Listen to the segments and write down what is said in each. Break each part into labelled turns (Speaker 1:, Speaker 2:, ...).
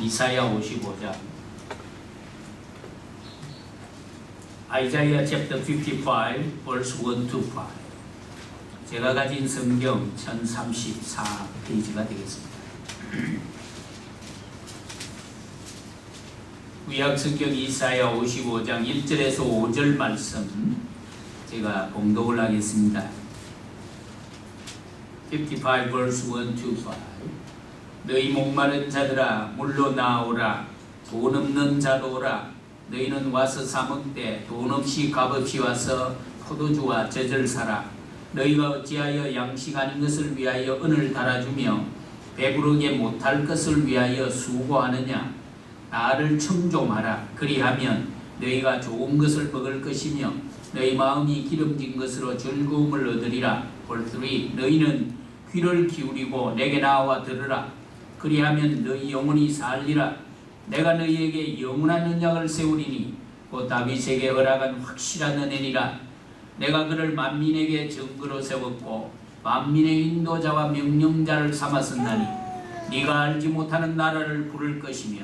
Speaker 1: 이사야 55장 Isaiah chapter 55 verse 1 to 5 제가 가진 성경 1034페이지가 되겠습니다. 구약 성경 이사야 55장 1절에서 5절 말씀 제가 봉독을 하겠습니다. 55 verse 1 to 5 너희 목마른 자들아 물로 나오라 돈 없는 자도 오라 너희는 와서 사 먹되 돈 없이 값없이 와서 포도주와 젖을 사라 너희가 어찌하여 양식 아닌 것을 위하여 은을 달아주며 배부르게 못할 것을 위하여 수고하느냐 나를 청종하라 그리하면 너희가 좋은 것을 먹을 것이며 너희 마음이 기름진 것으로 즐거움을 얻으리라. Verse 3 너희는 귀를 기울이고 내게 나와 들으라 그리하면 너희 영혼이 살리라 내가 너희에게 영원한 언약을 세우리니 곧 다윗에게 허락한 확실한 은혜니라 내가 그를 만민에게 증거로 세웠고 만민의 인도자와 명령자를 삼았었나니 네가 알지 못하는 나라를 부를 것이며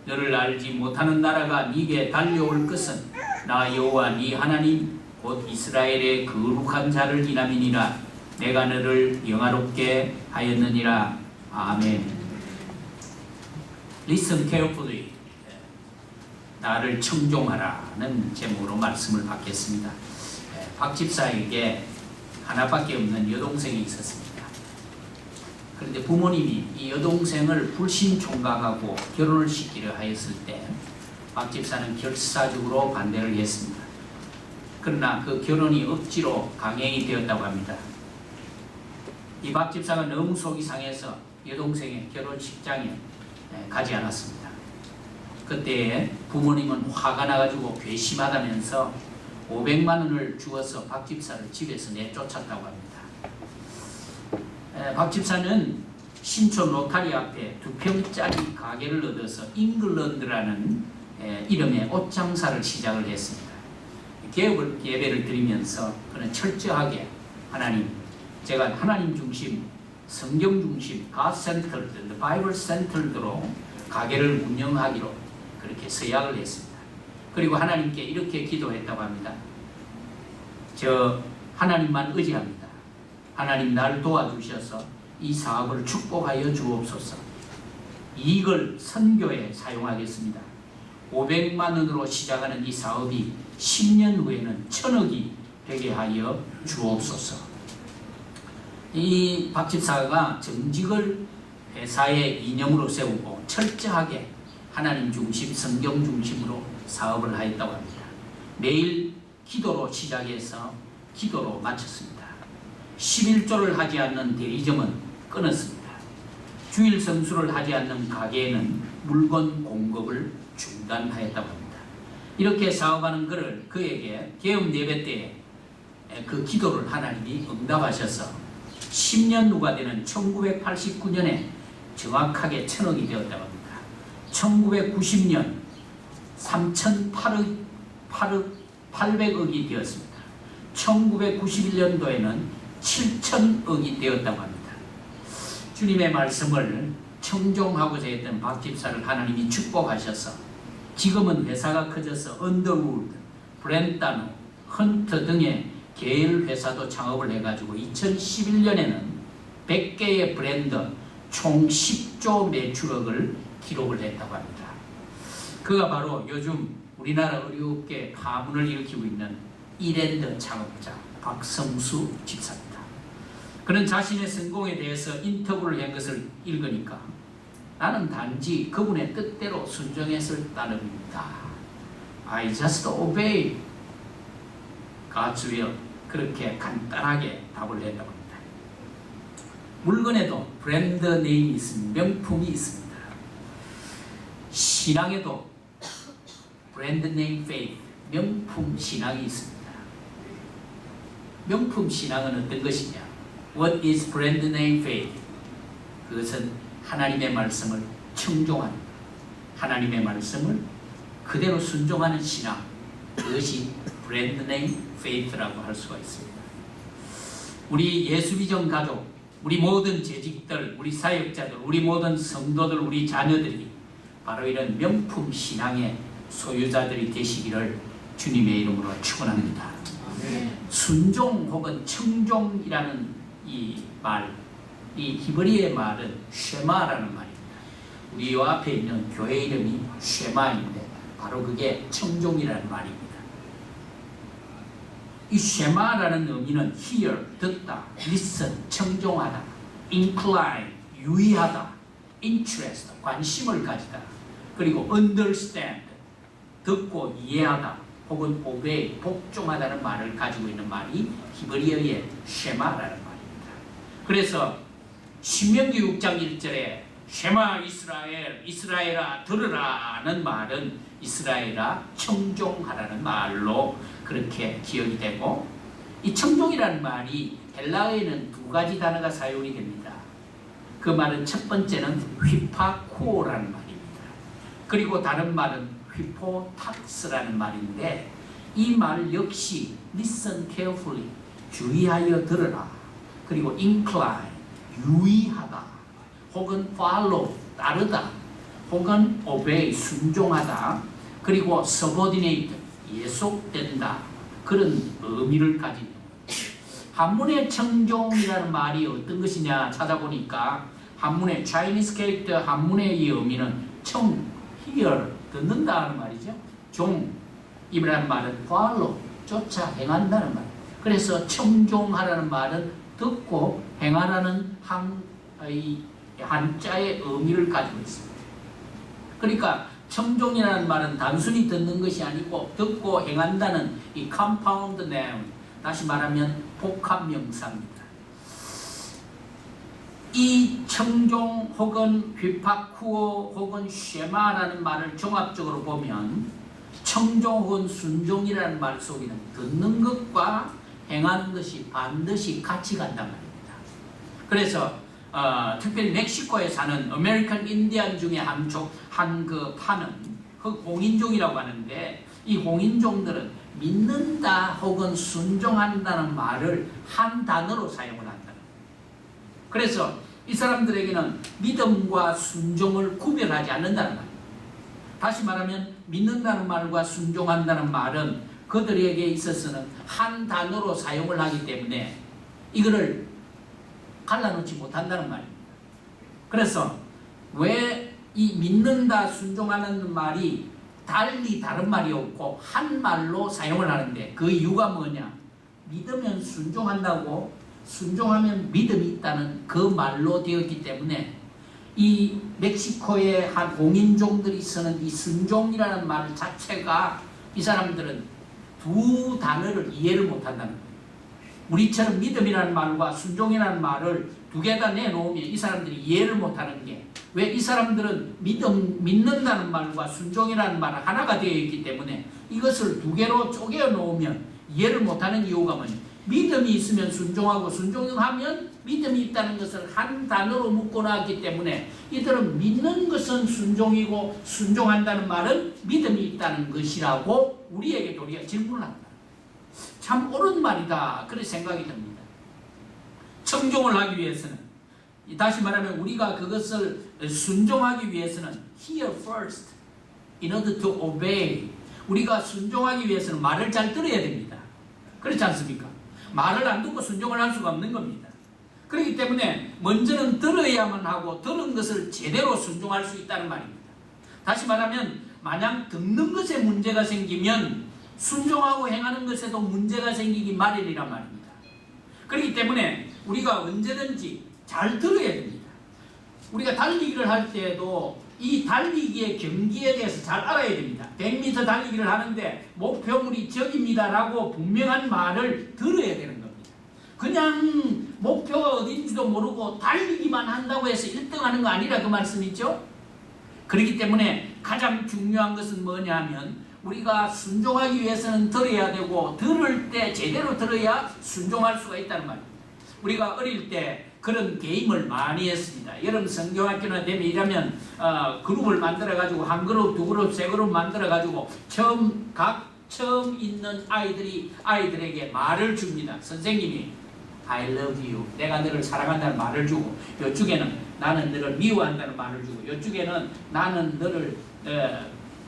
Speaker 1: 너를 알지 못하는 나라가 네게 달려올 것은 나 여호와 네 하나님 곧 이스라엘의 거룩한 자를 기남이니라 내가 너를 영화롭게 하였느니라. 아멘. Listen carefully. 나를 청종하라는 제목으로 말씀을 받겠습니다. 박 집사에게 하나밖에 없는 여동생이 있었습니다. 그런데 부모님이 이 여동생을 불신총각하고 결혼을 시키려 하였을 때 박 집사는 결사적으로 반대를 했습니다. 그러나 그 결혼이 억지로 강행이 되었다고 합니다. 이 박 집사가 너무 속이 상해서 여동생의 결혼식장에 가지 않았습니다. 그때 부모님은 화가 나가지고 괘씸하다면서 500만 원을 주어서 박 집사를 집에서 내쫓았다고 합니다. 박 집사는 신촌 로타리 앞에 2평짜리 가게를 얻어서 잉글랜드라는 이름의 옷장사를 시작을 했습니다. 예배를 드리면서 그는 철저하게 하나님, 제가 하나님 중심, 성경 중심, God centered, Bible centered로 가게를 운영하기로 그렇게 서약을 했습니다. 그리고 하나님께 이렇게 기도했다고 합니다. 저 하나님만 의지합니다. 하나님 날 도와주셔서 이 사업을 축복하여 주옵소서. 이익을 선교에 사용하겠습니다. 500만 원으로 시작하는 이 사업이 10년 후에는 1000억이 되게 하여 주옵소서. 이 박 집사가 정직을 회사의 이념으로 세우고 철저하게 하나님 중심, 성경 중심으로 사업을 하였다고 합니다. 매일 기도로 시작해서 기도로 마쳤습니다. 11조를 하지 않는 대리점은 끊었습니다. 주일 성수를 하지 않는 가게에는 물건 공급을 중단하였다고 합니다. 이렇게 사업하는 그에게 계엄 예배 때에 그 기도를 하나님이 응답하셔서 10년 후가 되는 1989년에 정확하게 1000억이 되었다고 합니다. 1990년 3,800억이 되었습니다. 1991년도에는 7,000억이 되었다고 합니다. 주님의 말씀을 청종하고자 했던 박 집사를 하나님이 축복하셔서 지금은 회사가 커져서 언더우드, 브랜다노, 헌터 등의 계열 회사도 창업을 해가지고 2011년에는 100개의 브랜드 총 10조 매출액을 기록을 했다고 합니다. 그가 바로 요즘 우리나라 의료업계에 파문을 일으키고 있는 이랜드 창업자 박성수 집사입니다. 그는 자신의 성공에 대해서 인터뷰를 한 것을 읽으니까 나는 단지 그분의 뜻대로 순종했을 따름입니다. I just obey God's will. 그렇게 간단하게 답을 했다고 합니다. 물건에도 브랜드 네임이 있습니다. 명품이 있습니다. 신앙에도 브랜드 네임 페이스, 명품 신앙이 있습니다. 명품 신앙은 어떤 것이냐? What is brand name faith? 그것은 하나님의 말씀을 청종하는, 하나님의 말씀을 그대로 순종하는 신앙, 그것이 브랜드 네임 페이트라고 할 수가 있습니다. 우리 예수비전 가족, 우리 모든 재직들, 우리 사역자들, 우리 모든 성도들, 우리 자녀들이 바로 이런 명품 신앙의 소유자들이 되시기를 주님의 이름으로 축원합니다. 순종 혹은 청종이라는 이 말, 이 히브리의 말은 쉐마라는 말입니다. 우리 요 앞에 있는 교회 이름이 쉐마인데 바로 그게 청종이라는 말입니다. 이 쉐마라는 의미는 hear, 듣다, listen, 청종하다, incline, 유의하다, interest, 관심을 가지다, 그리고 understand, 듣고 이해하다, 혹은 obey, 복종하다는 말을 가지고 있는 말이 히브리어의 쉐마라는 말입니다. 그래서 신명기 6장 1절에 쉐마 이스라엘, 이스라엘아 들으라는 말은 이스라엘아 청종하라는 말로 그렇게 기억이 되고, 이 청종이라는 말이 헬라어에는 두 가지 단어가 사용이 됩니다. 그 말은 첫 번째는 휘파코라는 말입니다. 그리고 다른 말은 휘포탁스라는 말인데, 이 말 역시 listen carefully, 주의하여 들으라, 그리고 incline, 유의하다, 혹은 follow, 따르다, 혹은 obey, 순종하다, 그리고 subordinate, 예속된다, 그런 의미를 가진 한문의 청종이라는 말이 어떤 것이냐 찾아보니까 한문의 Chinese character 한문의 이 의미는 청, hear, 듣는다 하는 말이죠. 종이라는 말은 follow, 쫓아 행한다는 말. 그래서 청종하라는 말은 듣고 행하라는 한자의 의미를 가지고 있습니다. 그러니까 청종이라는 말은 단순히 듣는 것이 아니고 듣고 행한다는 이 compound noun, 다시 말하면 복합명사입니다. 이 청종 혹은 휘파쿠어 혹은 쉐마라는 말을 종합적으로 보면 청종 혹은 순종이라는 말 속에는 듣는 것과 행하는 것이 반드시 같이 간단 말입니다. 그래서 특별히 멕시코에 사는 아메리칸 인디안 중에 한 그 파는 그 홍인종이라고 하는데, 이 홍인종들은 믿는다 혹은 순종한다는 말을 한 단어로 사용을 한다는 거예요. 그래서 이 사람들에게는 믿음과 순종을 구별하지 않는다는 말이에요. 다시 말하면 믿는다는 말과 순종한다는 말은 그들에게 있어서는 한 단어로 사용을 하기 때문에 이거를 갈라놓지 못한다는 말입니다. 그래서 왜 이 믿는다, 순종하는 말이 달리 다른 말이 없고 한 말로 사용을 하는데, 그 이유가 뭐냐? 믿으면 순종한다고, 순종하면 믿음이 있다는 그 말로 되었기 때문에 이 멕시코의 한 공인종들이 쓰는 이 순종이라는 말 자체가 이 사람들은 두 단어를 이해를 못한다는 거예요. 우리처럼 믿음이라는 말과 순종이라는 말을 두 개 다 내놓으면 이 사람들이 이해를 못하는 게, 왜 이 사람들은 믿는다는 말과 순종이라는 말은 하나가 되어 있기 때문에 이것을 두 개로 쪼개 놓으면 이해를 못하는 이유가 뭐냐? 믿음이 있으면 순종하고 순종하면 믿음이 있다는 것을 한 단어로 묶어놨기 때문에 이들은 믿는 것은 순종이고 순종한다는 말은 믿음이 있다는 것이라고 우리에게 우리가 질문을 한다. 참 옳은 말이다, 그런 생각이 듭니다. 청종을 하기 위해서는, 다시 말하면 우리가 그것을 순종하기 위해서는 hear first in order to obey, 우리가 순종하기 위해서는 말을 잘 들어야 됩니다. 그렇지 않습니까? 말을 안 듣고 순종을 할 수가 없는 겁니다. 그렇기 때문에 먼저는 들어야만 하고 들은 것을 제대로 순종할 수 있다는 말입니다. 다시 말하면 만약 듣는 것에 문제가 생기면 순종하고 행하는 것에도 문제가 생기기 마련이란 말입니다. 그렇기 때문에 우리가 언제든지 잘 들어야 됩니다. 우리가 달리기를 할 때에도 이 달리기의 경기에 대해서 잘 알아야 됩니다. 100m 달리기를 하는데 목표물이 저깁니다라고 분명한 말을 들어야 되는 겁니다. 그냥 목표가 어딘지도 모르고 달리기만 한다고 해서 1등하는 거 아니라 그 말씀이죠. 그렇기 때문에 가장 중요한 것은 뭐냐 하면 우리가 순종하기 위해서는 들어야 되고, 들을 때 제대로 들어야 순종할 수가 있다는 말입니다. 우리가 어릴 때 그런 게임을 많이 했습니다. 여러분 성경학교나 되면 이러면 그룹을 만들어가지고 한 그룹, 두 그룹, 세 그룹 만들어가지고 처음 있는 아이들에게 말을 줍니다. 선생님이 I love you, 내가 너를 사랑한다는 말을 주고, 이쪽에는 나는 너를 미워한다는 말을 주고, 이쪽에는 나는 너를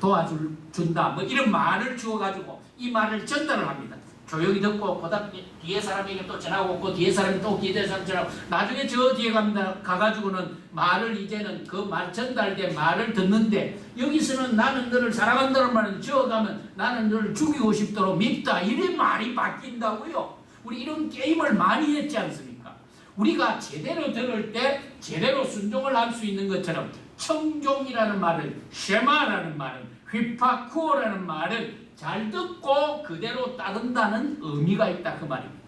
Speaker 1: 도와준다, 뭐 이런 말을 주어가지고 이 말을 전달을 합니다. 조용히 듣고 보다 뒤에 사람에게 또 전하고, 그 뒤에 사람이 또 뒤에 사람 전하고, 나중에 저 뒤에 가가지고는 말을, 이제는 그 말 전달된 말을 듣는데, 여기서는 나는 너를 사랑한다는 말을 지어가면 나는 너를 죽이고 싶도록 밉다, 이런 말이 바뀐다고요. 우리 이런 게임을 많이 했지 않습니까? 우리가 제대로 들을 때 제대로 순종을 할 수 있는 것처럼, 청종이라는 말을, 쉐마라는 말은, 휘파쿠어라는 말은 잘 듣고 그대로 따른다는 의미가 있다, 그 말입니다.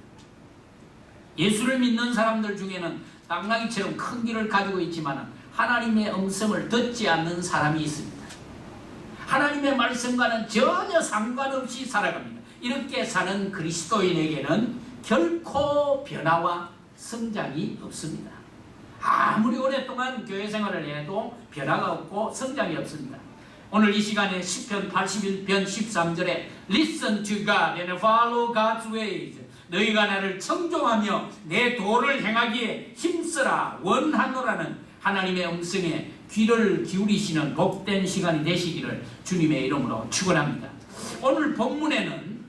Speaker 1: 예수를 믿는 사람들 중에는 땅나기처럼 큰 길을 가지고 있지만 하나님의 음성을 듣지 않는 사람이 있습니다. 하나님의 말씀과는 전혀 상관없이 살아갑니다. 이렇게 사는 그리스도인에게는 결코 변화와 성장이 없습니다. 아무리 오랫동안 교회 생활을 해도 변화가 없고 성장이 없습니다. 오늘 이 시간에 시편 81편 13절에 Listen to God and follow God's ways. 너희가 나를 청종하며 내 도를 행하기에 힘쓰라 원하노라는 하나님의 음성에 귀를 기울이시는 복된 시간이 되시기를 주님의 이름으로 축원합니다. 오늘 본문에는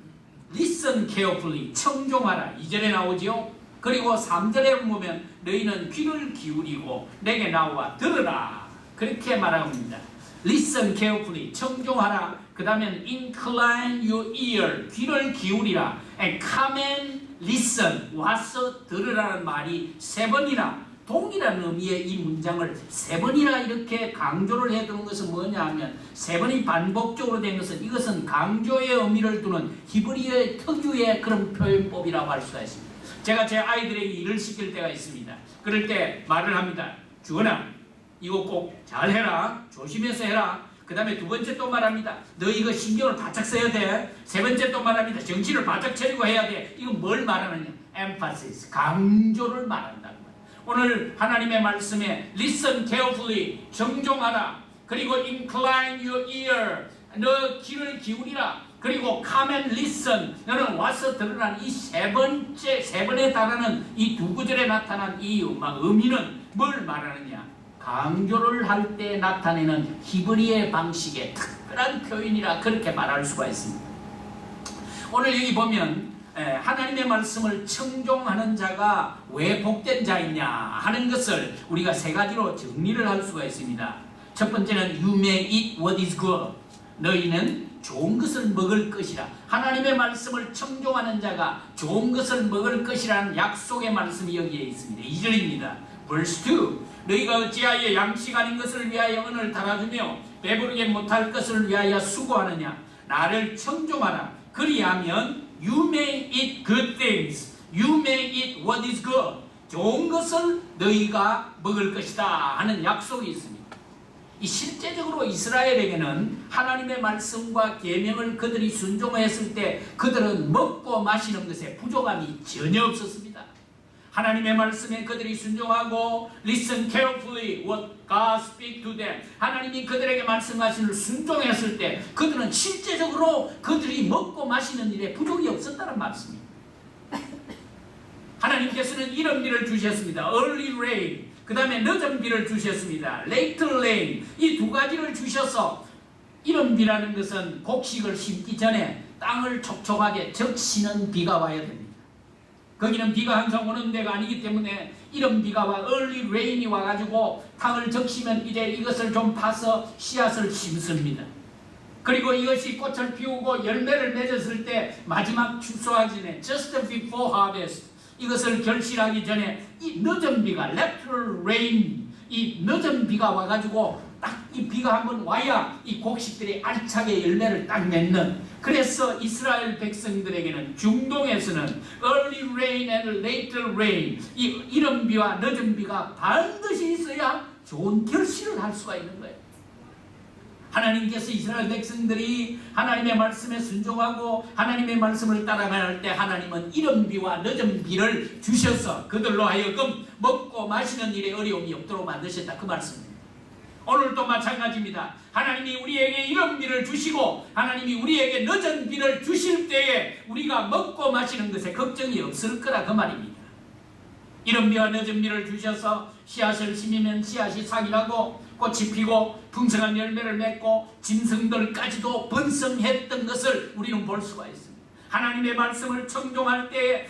Speaker 1: Listen carefully, 청종하라 2절에 나오지요. 그리고 3절에 보면 너희는 귀를 기울이고 내게 나와 들으라, 그렇게 말합니다. Listen carefully, 청종하라. 그 다음에 incline your ear, 귀를 기울이라. And come and listen, 와서 들으라는 말이 3번이나 동일한 의미의 이 문장을 3번이나 이렇게 강조를 해두는 것은 뭐냐 하면, 3번이 반복적으로 된 것은, 이것은 강조의 의미를 두는 히브리어의 특유의 그런 표현법이라고 할 수가 있습니다. 제가 제 아이들에게 일을 시킬 때가 있습니다. 그럴 때 말을 합니다. 주원아, 이거 꼭 잘해라, 조심해서 해라. 그 다음에 2번째 또 말합니다. 너 이거 신경을 바짝 써야 돼. 3번째 또 말합니다. 정신을 바짝 차리고 해야 돼. 이건 뭘 말하느냐? emphasis, 강조를 말한다는 거예요. 오늘 하나님의 말씀에 listen carefully, 정종하라. 그리고 incline your ear, 너 귀를 기울이라. 그리고 come and listen, 너는 와서 들으라는 이 3번에 달하는 이 2구절에 나타난 이 의미는 뭘 말하느냐? 강조를 할 때 나타내는 히브리의 방식의 특별한 표현이라 그렇게 말할 수가 있습니다. 오늘 여기 보면 하나님의 말씀을 청종하는 자가 왜 복된 자이냐 하는 것을 우리가 3가지로 정리를 할 수가 있습니다. 첫 번째는 You may eat what is good. 너희는 좋은 것을 먹을 것이라. 하나님의 말씀을 청종하는 자가 좋은 것을 먹을 것이라는 약속의 말씀이 여기에 있습니다. 2절입니다. Verse 2. 너희가 어찌하여 양식 아닌 것을 위하여 은을 달아주며 배부르게 못할 것을 위하여 수고하느냐. 나를 청종하라. 그리하면 You may eat good things. You may eat what is good. 좋은 것을 너희가 먹을 것이다 하는 약속이 있습니다. 이 실제적으로 이스라엘에게는 하나님의 말씀과 계명을 그들이 순종했을 때 그들은 먹고 마시는 것에 부족함이 전혀 없었습니다. 하나님의 말씀에 그들이 순종하고 listen carefully what God speaks to them. 하나님이 그들에게 말씀하시는 순종했을 때 그들은 실제적으로 그들이 먹고 마시는 일에 부족이 없었다는 말씀입니다. 하나님께서는 이런 비를 주셨습니다. early rain. 그 다음에 늦은 비를 주셨습니다. late rain. 이 2가지를 주셔서, 이런 비라는 것은 곡식을 심기 전에 땅을 촉촉하게 적시는 비가 와야 됩니다. 거기는 비가 항상 오는 데가 아니기 때문에 이런 비가 와, early rain이 와가지고 땅을 적시면 이제 이것을 좀 파서 씨앗을 심습니다. 그리고 이것이 꽃을 피우고 열매를 맺었을 때 마지막 추수하기 전에 just before harvest, 이것을 결실하기 전에 이 늦은 비가 lateral rain, 이 늦은 비가 와가지고 딱 이 비가 한번 와야 이 곡식들이 알차게 열매를 딱 맺는. 그래서 이스라엘 백성들에게는 중동에서는 early rain and later rain, 이 이른 비와 늦은 비가 반드시 있어야 좋은 결실을 할 수가 있는 거예요. 하나님께서 이스라엘 백성들이 하나님의 말씀에 순종하고 하나님의 말씀을 따라갈 때 하나님은 이른 비와 늦은 비를 주셔서 그들로 하여금 먹고 마시는 일에 어려움이 없도록 만드셨다, 그 말씀입니다. 오늘도 마찬가지입니다. 하나님이 우리에게 이른 비를 주시고 하나님이 우리에게 늦은 비를 주실 때에 우리가 먹고 마시는 것에 걱정이 없을 거라, 그 말입니다. 이른 비와 늦은 비를 주셔서 씨앗을 심으면 씨앗이 상이라고 꽃이 피고 풍성한 열매를 맺고 짐승들까지도 번성했던 것을 우리는 볼 수가 있습니다. 하나님의 말씀을 청종할 때에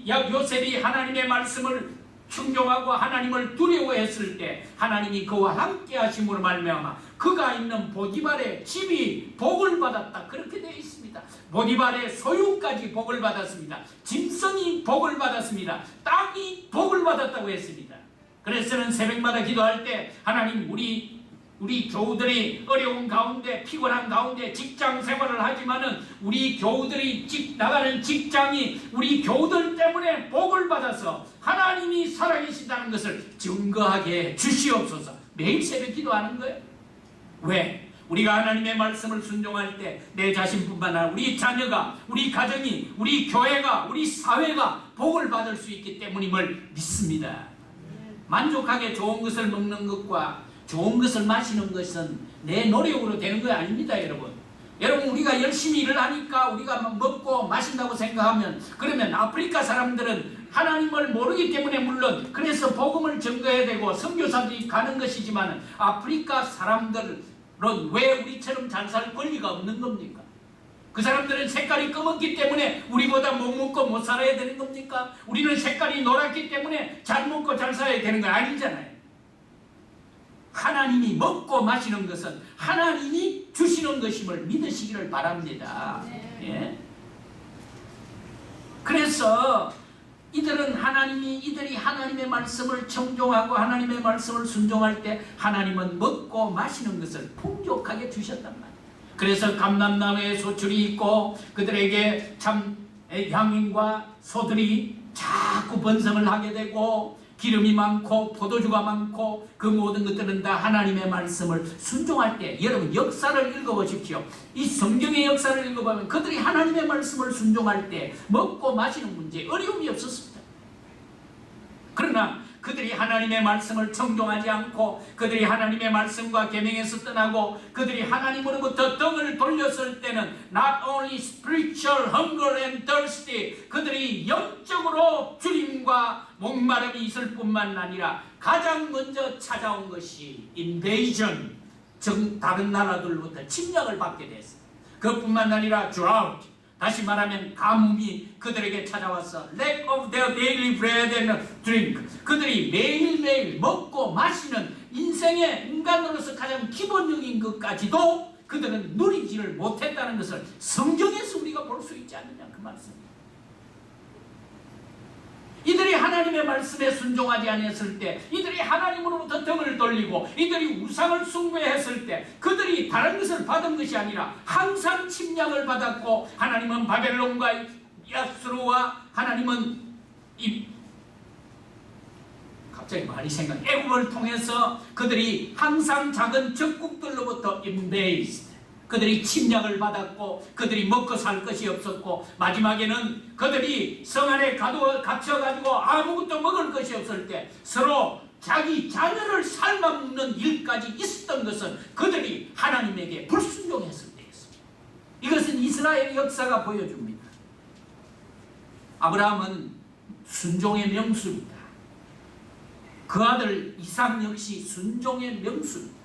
Speaker 1: 요셉이 하나님의 말씀을 충종하고 하나님을 두려워했을 때 하나님이 그와 함께 하심으로 말미암아 그가 있는 보디발의 집이 복을 받았다. 그렇게 되어 있습니다. 보디발의 소유까지 복을 받았습니다. 짐승이 복을 받았습니다. 땅이 복을 받았다고 했습니다. 그래서 저는 새벽마다 기도할 때 하나님 우리 교우들이 어려운 가운데 피곤한 가운데 직장 생활을 하지만은 우리 교우들이 나가는 직장이 우리 교우들 때문에 복을 받아서 하나님이 살아계신다는 것을 증거하게 주시옵소서. 매일 새벽 기도하는 거예요. 왜? 우리가 하나님의 말씀을 순종할 때 내 자신뿐만 아니라 우리 자녀가, 우리 가정이, 우리 교회가, 우리 사회가 복을 받을 수 있기 때문임을 믿습니다. 만족하게 좋은 것을 먹는 것과 좋은 것을 마시는 것은 내 노력으로 되는 거 아닙니다, 여러분. 여러분, 우리가 열심히 일을 하니까 우리가 먹고 마신다고 생각하면, 그러면 아프리카 사람들은 하나님을 모르기 때문에 물론 그래서 복음을 전거해야 되고 선교사들이 가는 것이지만 아프리카 사람들은 왜 우리처럼 잘 살 권리가 없는 겁니까? 그 사람들은 색깔이 검었기 때문에 우리보다 못 먹고 못 살아야 되는 겁니까? 우리는 색깔이 노랗기 때문에 잘 먹고 잘 살아야 되는 거 아니잖아요. 하나님이 먹고 마시는 것은 하나님이 주시는 것임을 믿으시기를 바랍니다. 예? 그래서 이들이 하나님의 말씀을 청종하고 하나님의 말씀을 순종할 때 하나님은 먹고 마시는 것을 풍족하게 주셨단 말이에요. 그래서 감람나무에 소출이 있고 그들에게 참 양인과 소들이 자꾸 번성을 하게 되고 기름이 많고 포도주가 많고 그 모든 것들은 다 하나님의 말씀을 순종할 때, 여러분 역사를 읽어보십시오. 이 성경의 역사를 읽어보면 그들이 하나님의 말씀을 순종할 때 먹고 마시는 문제에 어려움이 없었습니다. 그러나 그들이 하나님의 말씀을 청종하지 않고 그들이 하나님의 말씀과 계명에서 떠나고 그들이 하나님으로부터 등을 돌렸을 때는 not only spiritual hunger and thirsty, 그들이 영적으로 주림과 목마름이 있을 뿐만 아니라 가장 먼저 찾아온 것이 invasion, 다른 나라들로부터 침략을 받게 됐습니다. 그것뿐만 아니라 drought, 다시 말하면 가뭄이 그들에게 찾아와서 lack of their daily bread and drink, 그들이 매일매일 먹고 마시는 인생의 인간으로서 가장 기본적인 것까지도 그들은 누리지를 못했다는 것을 성경에서 우리가 볼 수 있지 않느냐, 그 말씀입니다. 이들이 하나님의 말씀에 순종하지 않았을 때, 이들이 하나님으로부터 등을 돌리고 이들이 우상을 숭배했을 때 그들이 다른 것을 받은 것이 아니라 항상 침략을 받았고, 하나님은 바벨론과 야스루와 하나님은 갑자기 말이 애굽을 통해서 그들이 항상 작은 적국들로부터 invaded, 그들이 침략을 받았고 그들이 먹고 살 것이 없었고 마지막에는 그들이 성 안에 갇혀가지고 아무것도 먹을 것이 없을 때 서로 자기 자녀를 삶아먹는 일까지 있었던 것은 그들이 하나님에게 불순종했을 때였습니다. 이것은 이스라엘 역사가 보여줍니다. 아브라함은 순종의 명수입니다. 그 아들 이삭 역시 순종의 명수입니다.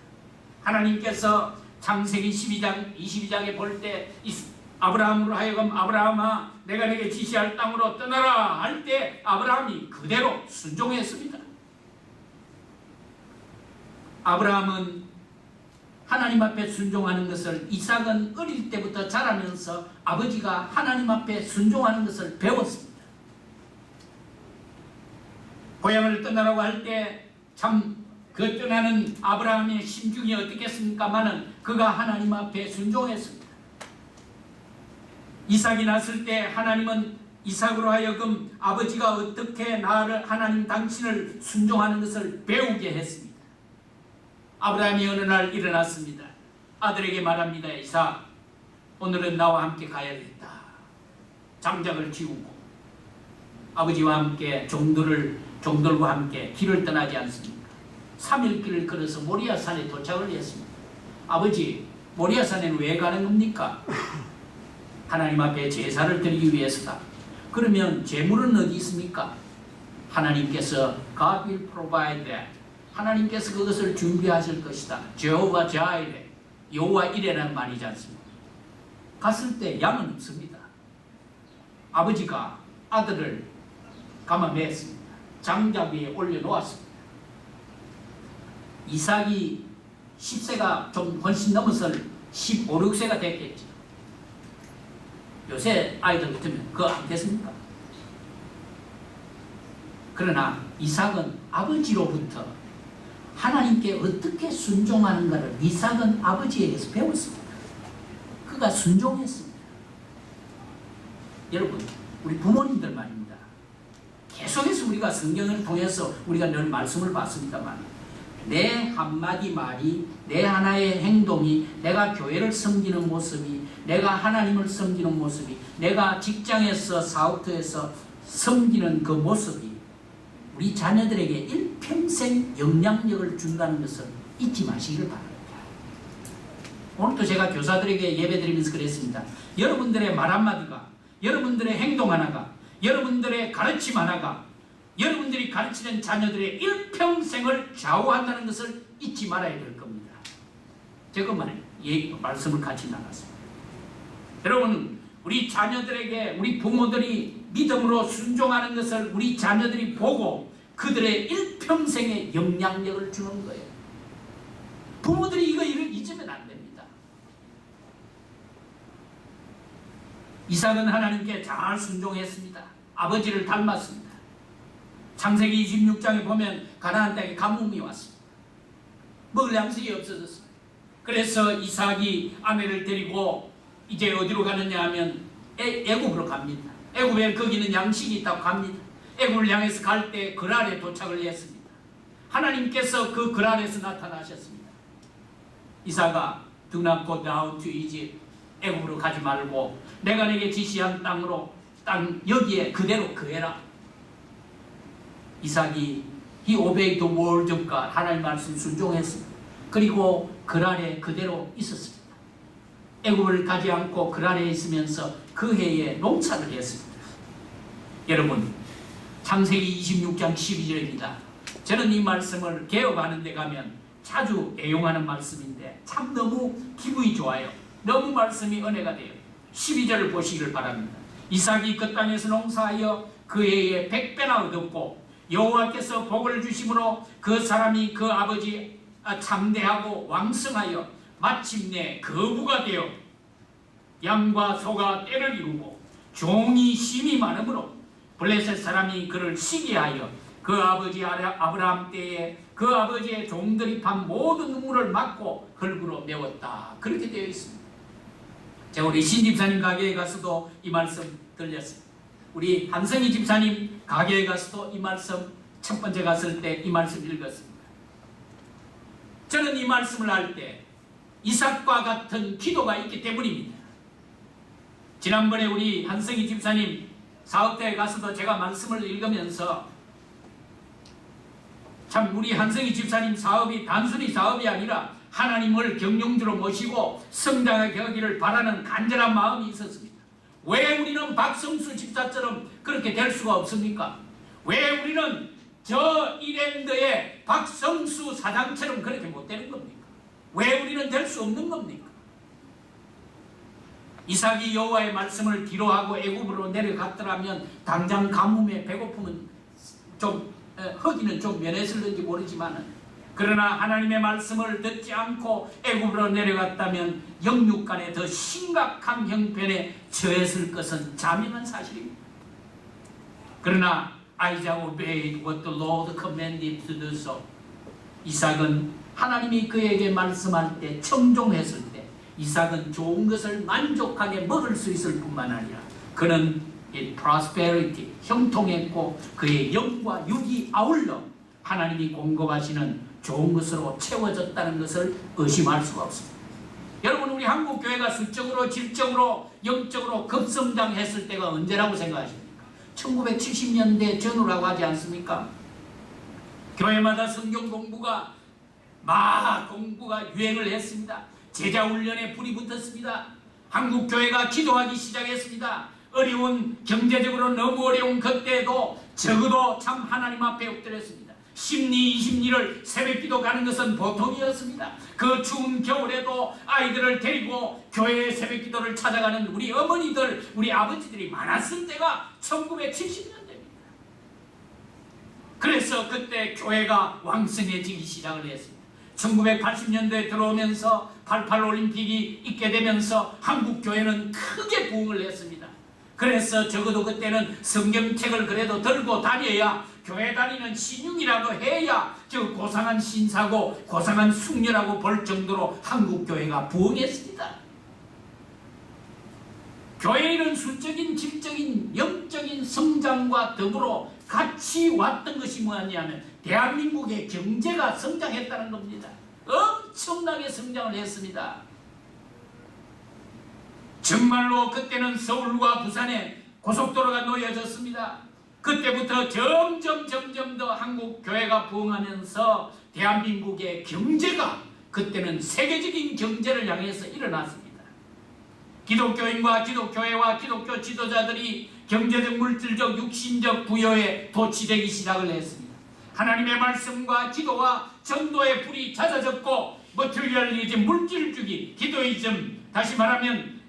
Speaker 1: 하나님께서 창세기 12장 22장에 볼 때 아브라함으로 하여금 아브라함아 내가 네게 지시할 땅으로 떠나라 할 때 아브라함이 그대로 순종했습니다. 아브라함은 하나님 앞에 순종하는 것을, 이삭은 어릴 때부터 자라면서 아버지가 하나님 앞에 순종하는 것을 배웠습니다. 고향을 떠나라고 할 때 참 그 떠나는 아브라함의 심중이 어떻겠습니까마는 그가 하나님 앞에 순종했습니다. 이삭이 났을 때 하나님은 이삭으로 하여금 아버지가 어떻게 나를, 하나님 당신을 순종하는 것을 배우게 했습니다. 아브라함이 어느 날 일어났습니다. 아들에게 말합니다. 이삭, 오늘은 나와 함께 가야겠다. 장작을 지우고 아버지와 함께 종들과 함께 길을 떠나지 않습니까? 3일 길을 걸어서 모리아산에 도착을 했습니다. 아버지, 모리아산에는 왜 가는 겁니까? 하나님 앞에 제사를 드리기 위해서다. 그러면 제물은 어디 있습니까? 하나님께서 God will provide that. 하나님께서 그것을 준비하실 것이다. 제호와 자이레, 여호와 이레라는 말이지 않습니까? 갔을 때 양은 없습니다. 아버지가 아들을 감아매었습니다. 장자 위에 올려놓았습니다. 이삭이 10세가 좀 훨씬 넘어서 15, 16세가 됐겠죠. 요새 아이들 같으면 그거 안 됐습니까? 그러나 이삭은 아버지로부터 하나님께 어떻게 순종하는가를 이삭은 아버지에게서 배웠습니다. 그가 순종했습니다. 여러분, 우리 부모님들 말입니다. 계속해서 우리가 성경을 통해서 우리가 늘 말씀을 봤습니다만 내 한마디 말이, 내 하나의 행동이, 내가 교회를 섬기는 모습이, 내가 하나님을 섬기는 모습이, 내가 직장에서 사업터에서 섬기는 그 모습이 우리 자녀들에게 일평생 영향력을 준다는 것을 잊지 마시기를 바랍니다. 오늘도 제가 교사들에게 예배드리면서 그랬습니다. 여러분들의 말 한마디가, 여러분들의 행동 하나가, 여러분들의 가르침 하나가 여러분들이 가르치는 자녀들의 일평생을 좌우한다는 것을 잊지 말아야 될 겁니다. 제가 말씀을 같이 나눴습니다. 여러분, 우리 자녀들에게 우리 부모들이 믿음으로 순종하는 것을 우리 자녀들이 보고 그들의 일평생의 영향력을 주는 거예요. 부모들이 이걸 잊으면 안 됩니다. 이삭은 하나님께 잘 순종했습니다. 아버지를 닮았습니다. 창세기 26장에 보면 가나안 땅에 가뭄이 왔습니다. 먹을 양식이 없어졌습니다. 그래서 이삭이 아내를 데리고 이제 어디로 가느냐 하면 애굽으로 갑니다. 애굽에 거기는 양식이 있다고 갑니다. 애굽을 향해서 갈 때 그랄에 도착을 했습니다. 하나님께서 그 그랄에서 나타나셨습니다. 이삭아, do not go down to Egypt. 애굽으로 가지 말고 내가 내게 지시한 땅으로 여기에 그대로 거해라. 이삭이 he obeyed the word of God. 하나님 말씀 순종했습니다. 그리고 그랄에 그대로 있었습니다. 애굽을 가지 않고 그랄에 있으면서 그 해에 농사를 했습니다. 여러분, 창세기 26장 12절입니다. 저는 이 말씀을 개혁하는 데 가면 자주 애용하는 말씀인데 참 너무 기분이 좋아요. 너무 말씀이 은혜가 돼요. 12절을 보시기를 바랍니다. 이삭이 그 땅에서 농사하여 그 해에 100배나 얻었고 여호와께서 복을 주심으로 그 사람이 그 아버지 참대하고 왕성하여 마침내 거부가 되어 양과 소가 떼를 이루고 종이 심이 많으므로 블레셋 사람이 그를 시기하여 그 아버지 아브라함 때에 그 아버지의 종들이 판 모든 눈물을 막고 흙으로 메웠다. 그렇게 되어 있습니다. 제가 우리 신 집사님 가게에 가서도 이 말씀 들렸습니다. 우리 한성희 집사님 가게에 가서도 이 말씀 첫 번째 갔을 때 이 말씀 읽었습니다. 저는 이 말씀을 할 때 이삭과 같은 기도가 있기 때문입니다. 지난번에 우리 한성희 집사님 사업대에 가서도 제가 말씀을 읽으면서 참 우리 한성희 집사님 사업이 단순히 사업이 아니라 하나님을 경영주로 모시고 성장하게 하기를 바라는 간절한 마음이 있었습니다. 왜 우리는 박성수 집사처럼 그렇게 될 수가 없습니까? 왜 우리는 저 이랜드의 박성수 사장처럼 그렇게 못 되는 겁니까? 왜 우리는 될 수 없는 겁니까? 이삭이 여호와의 말씀을 뒤로하고 애굽으로 내려갔더라면 당장 가뭄에 배고픔은 좀 허기는 좀 면했을는지 모르지만 그러나 하나님의 말씀을 듣지 않고 애굽으로 내려갔다면 영육간에 더 심각한 형편에 처했을 것은 자명한 사실입니다. 그러나 Isaac obeyed what the Lord commanded to do so. 이삭은 하나님이 그에게 말씀할 때 청종했을 때 이삭은 좋은 것을 만족하게 먹을 수 있을 뿐만 아니라 그는 prosperity, 형통했고 그의 영과 육이 아울러 하나님이 공급하시는 좋은 것으로 채워졌다는 것을 의심할 수가 없습니다. 여러분, 우리 한국 교회가 수적으로 질적으로 영적으로 급성장했을 때가 언제라고 생각하십니까? 1970년대 전후라고 하지 않습니까? 교회마다 성경 공부가 유행을 했습니다. 제자훈련에 불이 붙었습니다. 한국 교회가 기도하기 시작했습니다. 어려운 경제적으로 너무 어려운 그때에도 적어도 참 하나님 앞에 엎드렸습니다. 10리 20리를 새벽기도 가는 것은 보통이었습니다. 그 추운 겨울에도 아이들을 데리고 교회의 새벽기도를 찾아가는 우리 어머니들, 우리 아버지들이 많았을 때가 1970년대입니다. 그래서 그때 교회가 왕성해지기 시작을 했습니다. 1980년대에 들어오면서 88 올림픽이 있게 되면서 한국 교회는 크게 부흥을 했습니다. 그래서 적어도 그때는 성경책을 그래도 들고 다녀야, 교회 다니는 신용이라도 해야 저 고상한 신사고 고상한 숙녀라고 볼 정도로 한국 교회가 부흥했습니다. 교회는 수적인 질적인 영적인 성장과 더불어 같이 왔던 것이 뭐였냐면 대한민국의 경제가 성장했다는 겁니다. 엄청나게 성장을 했습니다. 정말로 그때는 서울과 부산에 고속도로가 놓여졌습니다. 그때부터 점점 더 한국 교회가 부흥하면서 대한민국의 경제가 그때는 세계적인 경제를 향해서 일어났습니다. 기독교인과 기독교회와 기독교 지도자들이 경제적, 물질적, 육신적 부여에 도취되기 시작을 했습니다. 하나님의 말씀과 기도와 전도의 불이 잦아졌고 머티리얼리즘, 물질주의, 기도이즘, 다시 말하면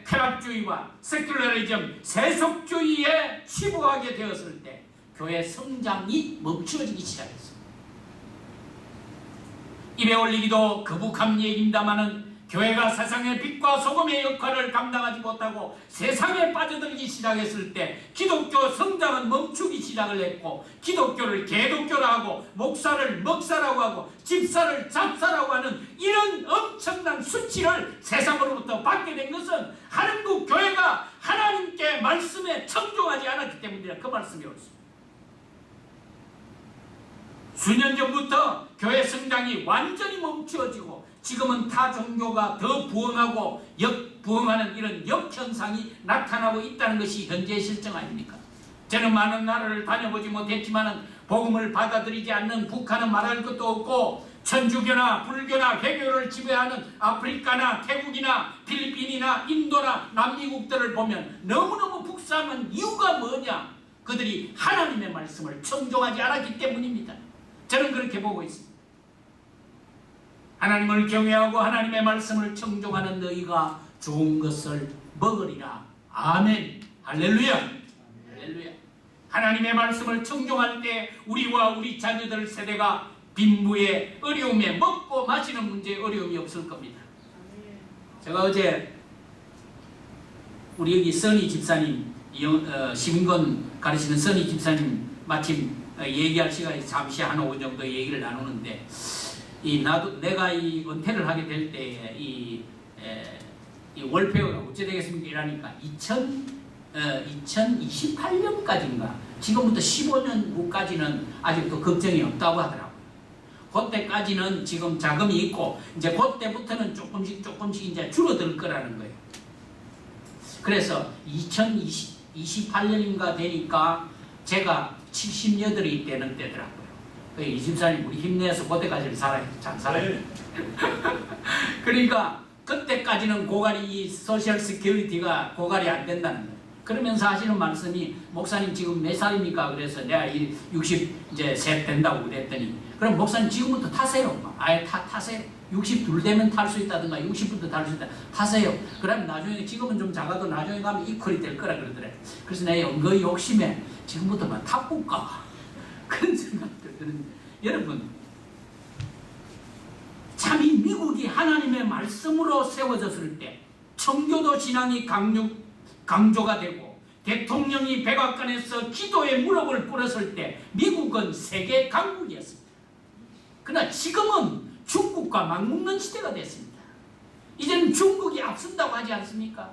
Speaker 1: 쾌락주의와 세큘러리즘, 세속주의에 치부하게 되었을 때 교회 성장이 멈추어지기 시작했습니다. 입에 올리기도 거북한 얘기입니다마는 교회가 세상의 빛과 소금의 역할을 감당하지 못하고 세상에 빠져들기 시작했을 때 기독교 성장은 멈추기 시작을 했고, 기독교를 개독교로 하고 목사를 먹사라고 하고 집사를 잡사라고 하는 이런 엄청난 수치를 세상으로부터 받게 된 것은 한국 교회가 하나님께 말씀에 청종하지 않았기 때문이라. 그 말씀이 옳습니다. 수년 전부터 교회 성장이 완전히 멈추어지고 지금은 타 종교가 더 부흥하고 역부흥하는 이런 역현상이 나타나고 있다는 것이 현재의 실정 아닙니까? 저는 많은 나라를 다녀보지 못했지만 복음을 받아들이지 않는 북한은 말할 것도 없고, 천주교나 불교나 회교를 지배하는 아프리카나 태국이나 필리핀이나 인도나 남미국들을 보면 너무너무 북상한 이유가 뭐냐? 그들이 하나님의 말씀을 청종하지 않았기 때문입니다. 저는 그렇게 보고 있습니다. 하나님을 경외하고 하나님의 말씀을 청종하는 너희가 좋은 것을 먹으리라. 아멘. 할렐루야. 할렐루야. 하나님의 말씀을 청종할 때 우리와 우리 자녀들 세대가 빈부의 어려움에, 먹고 마시는 문제에 어려움이 없을 겁니다. 제가 어제 우리 여기 써니 집사님, 시민권 가르치는 써니 집사님 마침 얘기할 시간이 잠시 한 5분 정도 얘기를 나누는데, 내가 이 은퇴를 하게 될 때에 이 월페어가 어찌 되겠습니까? 이라니까 2028년까지인가, 지금부터 15년 후까지는 아직도 걱정이 없다고 하더라고요. 그때까지는 지금 자금이 있고 이제 그때부터는 조금씩 이제 줄어들 거라는 거예요. 그래서 2028년인가 되니까 제가 78이 되는 때더라고요. 이 집사님 우리 힘내서 그때까지는 살아요. 잘 살아요. 네. 그러니까 그때까지는 고갈이, 이 소셜 시큐리티가 고갈이 안 된다는 거예요. 그러면서 하시는 말씀이, 목사님 지금 몇 살입니까? 그래서 내가 63 된다고 그랬더니, 그럼 목사님 지금부터 타세요. 아예 타세요. 62 되면 탈 수 있다든가 60부터 탈 수 있다. 타세요. 그러면 나중에, 지금은 좀 작아도 나중에 가면 이퀄이 될 거라 그러더래. 그래서 내가 그 욕심에 지금부터만 타볼까 그런 생각들 드는데, 여러분 참 이 미국이 하나님의 말씀으로 세워졌을 때 청교도 신앙이 강조가 되고 대통령이 백악관에서 기도의 무릎을 꿇었을 때 미국은 세계 강국이었습니다. 그러나 지금은 중국과 맞먹는 시대가 됐습니다. 이제는 중국이 앞선다고 하지 않습니까?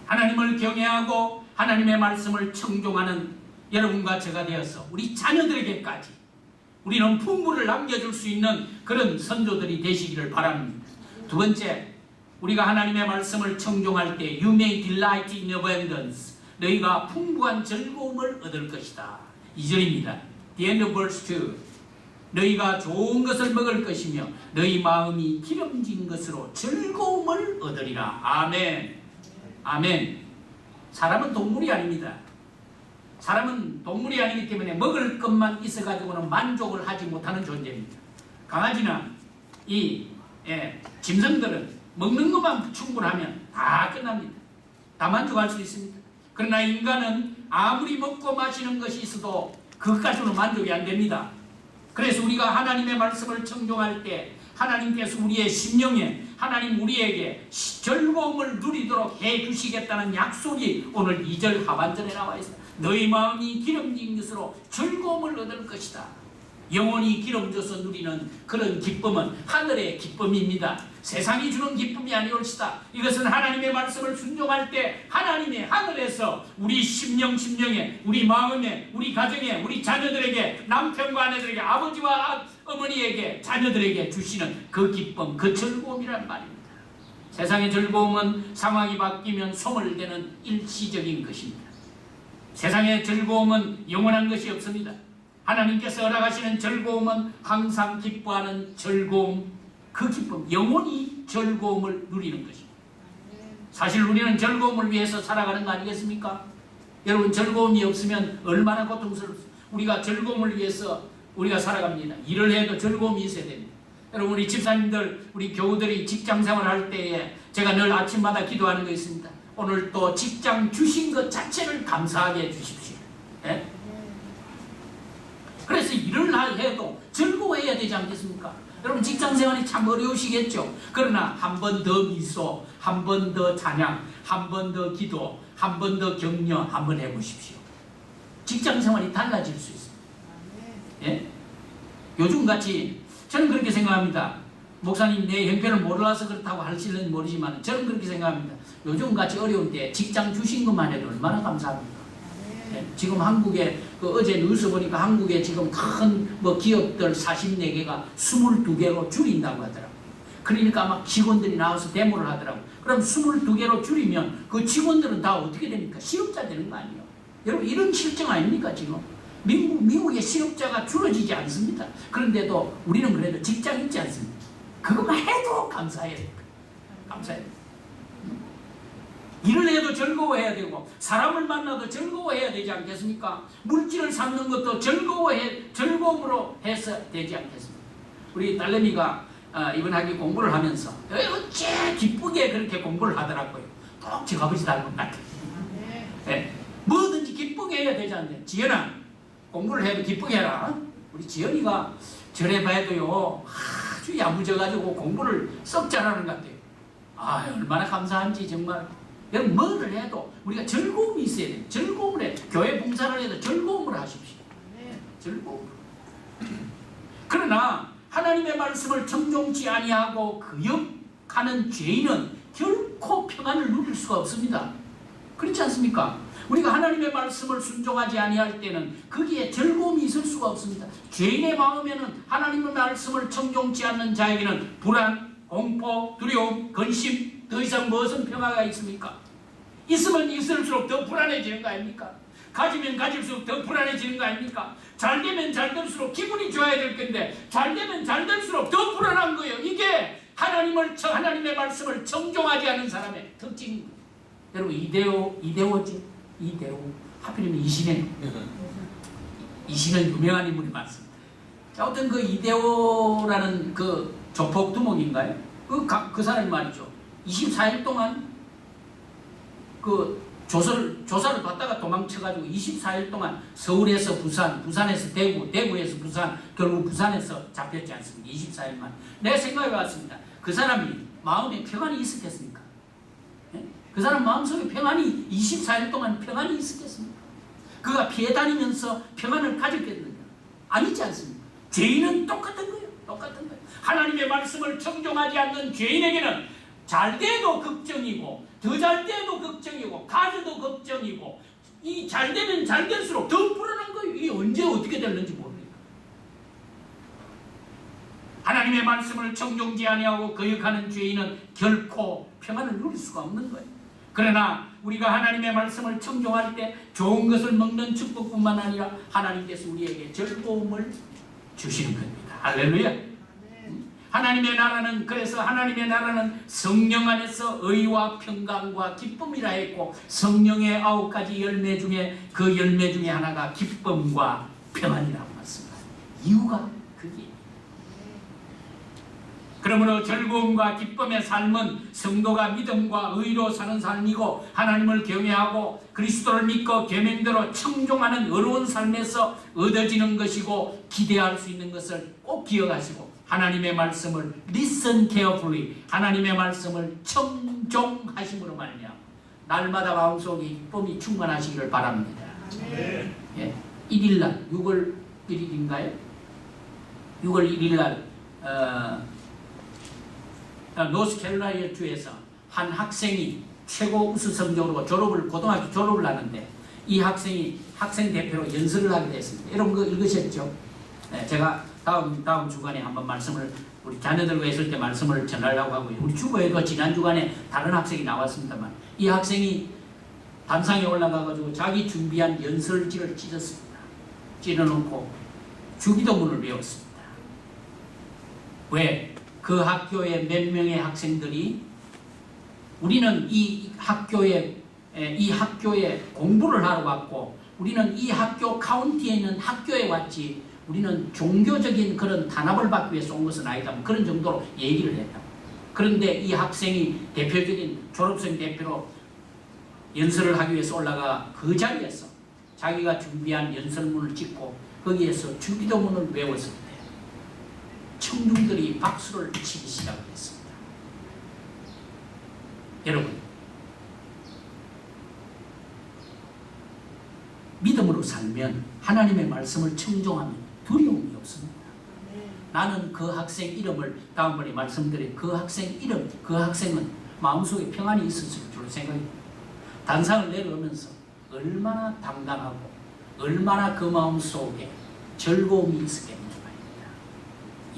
Speaker 1: 하나님을 경외하고 하나님의 말씀을 청종하는 여러분과 제가 되어서 우리 자녀들에게까지 우리는 풍부를 남겨줄 수 있는 그런 선조들이 되시기를 바랍니다. 두 번째, 우리가 하나님의 말씀을 청종할 때 You may delight in abundance, 너희가 풍부한 즐거움을 얻을 것이다. 2절입니다. The end of verse 2, 너희가 좋은 것을 먹을 것이며 너희 마음이 기름진 것으로 즐거움을 얻으리라. 아멘. 아멘. 사람은 동물이 아닙니다. 사람은 동물이 아니기 때문에 먹을 것만 있어가지고는 만족을 하지 못하는 존재입니다. 강아지나 짐승들은 먹는 것만 충분하면 다 끝납니다. 다 만족할 수 있습니다. 그러나 인간은 아무리 먹고 마시는 것이 있어도 그것까지는 만족이 안 됩니다. 그래서 우리가 하나님의 말씀을 청종할 때 하나님께서 우리의 심령에 하나님 우리에게 즐거움을 누리도록 해주시겠다는 약속이 오늘 2절 하반절에 나와 있습니다. 너희 마음이 기름진 것으로 즐거움을 얻을 것이다. 영원히 기름져서 누리는 그런 기쁨은 하늘의 기쁨입니다. 세상이 주는 기쁨이 아니올시다. 이것은 하나님의 말씀을 순종할 때 하나님의 하늘에서 우리 심령에 우리 마음에 우리 가정에 우리 자녀들에게 남편과 아내들에게 아버지와 어머니에게 자녀들에게 주시는 그 기쁨 그 즐거움이란 말입니다. 세상의 즐거움은 상황이 바뀌면 소멸되는 일시적인 것입니다. 세상의 즐거움은 영원한 것이 없습니다. 하나님께서 허락하시는 즐거움은 항상 기뻐하는 즐거움, 그 기쁨, 영원히 즐거움을 누리는 것입니다. 사실 우리는 즐거움을 위해서 살아가는 거 아니겠습니까? 여러분 즐거움이 없으면 얼마나 고통스럽습니까? 우리가 즐거움을 위해서 우리가 살아갑니다. 일을 해도 즐거움이 있어야 됩니다. 여러분 우리 집사님들, 우리 교우들이 직장 생활할 때에 제가 늘 아침마다 기도하는 거 있습니다. 오늘 또 직장 주신 것 자체를 감사하게 해주십시오. 예? 그래서 일을 해도 즐거워해야 되지 않겠습니까? 여러분 직장생활이 참 어려우시겠죠? 그러나 한 번 더 미소, 한 번 더 찬양, 한 번 더 기도, 한 번 더 격려 한번 해보십시오. 직장생활이 달라질 수 있습니다. 예? 요즘같이 저는 그렇게 생각합니다. 목사님 내 형편을 몰라서 그렇다고 하실는지 모르지만 저는 그렇게 생각합니다. 요즘같이 어려울 때 직장 주신 것만 해도 얼마나 감사합니까? 네, 지금 한국에 어제 뉴스 보니까 한국에 지금 큰 기업들 44개가 22개로 줄인다고 하더라고요. 그러니까 막 직원들이 나와서 데모를 하더라고요. 그럼 22개로 줄이면 그 직원들은 다 어떻게 됩니까? 실업자 되는 거 아니에요? 여러분 이런 실정 아닙니까 지금? 미국의 실업자가 줄어지지 않습니다. 그런데도 우리는 그래도 직장 있지 않습니까? 그것만 해도 감사해야 됩니다. 감사해야 됩니다. 일을 해도 즐거워해야 되고 사람을 만나도 즐거워해야 되지 않겠습니까? 물질을 삼는 것도 즐거움으로 해서 되지 않겠습니까? 우리 딸내미가 이번 학기 공부를 하면서 어째 기쁘게 그렇게 공부를 하더라고요. 꼭 제 아버지 닮은 것 같아요. 네. 뭐든지 기쁘게 해야 되지 않나요? 지연아 공부를 해도 기쁘게 해라. 우리 지연이가 저래 봐도요 아주 야무져가지고 공부를 썩 잘하는 것 같아요. 아 얼마나 감사한지 정말. 여러분 뭐를 해도 우리가 즐거움이 있어야 돼요. 즐거움을 해. 교회 봉사를 해도 즐거움을 하십시오. 즐거움. 그러나 하나님의 말씀을 청종치 아니하고 거역하는 죄인은 결코 평안을 누릴 수가 없습니다. 그렇지 않습니까? 우리가 하나님의 말씀을 순종하지 아니할 때는 거기에 즐거움이 있을 수가 없습니다. 죄인의 마음에는 하나님의 말씀을 청종치 않는 자에게는 불안, 공포, 두려움, 근심 더 이상 무슨 평화가 있습니까? 있으면 있을수록 더 불안해지는 거 아닙니까? 가지면 가질수록 더 불안해지는 거 아닙니까? 잘 되면 잘 될수록 기분이 좋아야 될 건데 잘 되면 잘 될수록 더 불안한 거예요. 이게 하나님의 말씀을 청종하지 않은 사람의 특징입니다. 여러분 이대호지? 이대호 하필이면 이신행 유명한 인물이 많습니다. 아무튼 그 이대호라는 그 조폭 두목인가요? 그 사람이 말이죠. 24일 동안 그 조사를 받다가 도망쳐가지고 24일 동안 서울에서 부산, 부산에서 대구, 대구에서 부산, 결국 부산에서 잡혔지 않습니까? 24일만. 내 생각해 봤습니다. 그 사람이 마음에 평안이 있었겠습니까? 예? 그 사람 마음속에 평안이 24일 동안 평안이 있었겠습니까? 그가 피해 다니면서 평안을 가졌겠느냐? 아니지 않습니까? 죄인은 똑같은 거예요. 똑같은 거예요. 하나님의 말씀을 청종하지 않는 죄인에게는 잘 돼도 걱정이고 더 잘 돼도 걱정이고 가져도 걱정이고 이 잘 되면 잘 될수록 더 불안한 거예요. 이게 언제 어떻게 될는지 모르니까. 하나님의 말씀을 청종지 아니하고 거역하는 죄인은 결코 평안을 누릴 수가 없는 거예요. 그러나 우리가 하나님의 말씀을 청종할 때 좋은 것을 먹는 축복뿐만 아니라 하나님께서 우리에게 즐거움을 주시는 겁니다. 할렐루야. 하나님의 나라는, 그래서 하나님의 나라는 성령 안에서 의와 평강과 기쁨이라 했고, 성령의 9가지 열매 중에 그 열매 중에 하나가 기쁨과 평안이라고 했습니다. 이유가 그게. 그러므로 즐거움과 기쁨의 삶은 성도가 믿음과 의로 사는 삶이고, 하나님을 경외하고 그리스도를 믿고 계명대로 청종하는 어려운 삶에서 얻어지는 것이고, 기대할 수 있는 것을 꼭 기억하시고, 하나님의 말씀을 listen carefully, 하나님의 말씀을 청종하심으로 말미암아 날마다 마음속에 기쁨이 충만하시기를 바랍니다. 예, 1일날 6월 1일인가요? 6월 1일날 노스캐롤라이나 주에서 한 학생이 최고 우수 성적으로 고등학교 졸업을 하는데, 이 학생이 학생 대표로 연설을 하게 됐습니다. 여러분 그거 읽으셨죠? 네, 제가 다음 주간에 한번 말씀을 우리 자녀들과 있을 때 말씀을 전하려고 하고요. 우리 주보에도 지난 주간에 다른 학생이 나왔습니다만, 이 학생이 단상에 올라가가지고 자기 준비한 연설지를 찢었습니다. 찢어놓고 주기도문을 외웠습니다. 왜? 그 학교의 몇 명의 학생들이 우리는 이 학교에 공부를 하러 왔고, 우리는 이 학교 카운티에 있는 학교에 왔지, 우리는 종교적인 그런 단합을 받기 위해서 온 것은 아니다, 그런 정도로 얘기를 했다. 그런데 이 학생이 대표적인 졸업생 대표로 연설을 하기 위해서 올라가 그 자리에서 자기가 준비한 연설문을 찍고 거기에서 주기도문을 외웠을 때 청중들이 박수를 치기 시작했습니다. 여러분, 믿음으로 살면, 하나님의 말씀을 청종하면 두려움이 없습니다. 나는 그 학생 이름을 다음번에 말씀드린 그 학생 이름, 그 학생은 마음속에 평안이 있었을 줄로 생각합니다. 단상을 내려오면서 얼마나 당당하고 얼마나 그 마음속에 즐거움이 있었겠는가 말입니다.